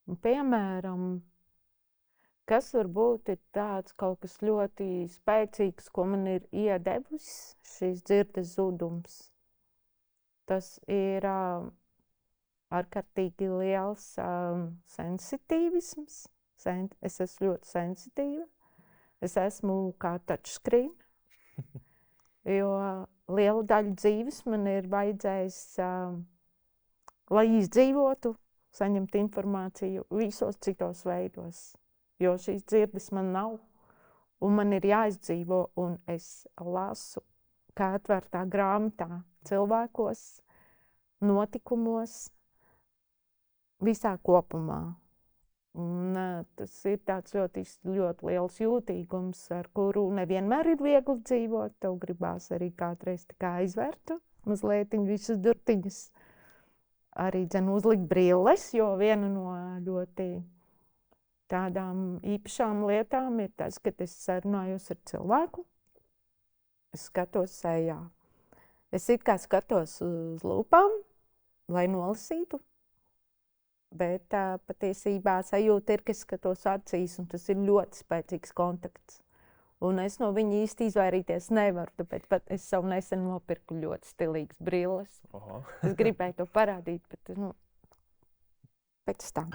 Un, piemēram, kas varbūt ir tāds kaut kas ļoti spēcīgs, ko man ir iedevis šīs dzirdes zudums. Tas ir ārkārtīgi liels sensitīvisms. Es esmu ļoti sensitīva. Es esmu kā touchscreen, jo lielu daļu dzīves man ir vajadzējis, lai izdzīvotu, saņemt informāciju visos citos veidos. Jo šīs dzirdes man nav, un man ir jāizdzīvo, un es lasu kā atvērtā grāmatā cilvēkos, notikumos, visā kopumā. Un, tas ir tāds ļoti liels jūtīgums, ar kuru nevienmēr ir viegli dzīvot. Tev gribās arī kādreiz tā kā aizvērt mazliet visas durtiņas. Arī uzlikt brilles, jo viena no ļoti tādām īpašām lietām ir tas, ka es sarunājos ar cilvēku. Es skatos sejā. Es it kā skatos uz lūpām, lai nolasītu. Bet patiesībā sajūta ir, ka es skatos acīs, un tas ir ļoti spēcīgs kontakts. Un es no viņa īsti izvairīties nevaru, tāpēc pat es sev nesen nopirku ļoti stilīgas brilles. Es gribēju to parādīt, bet pēc tam.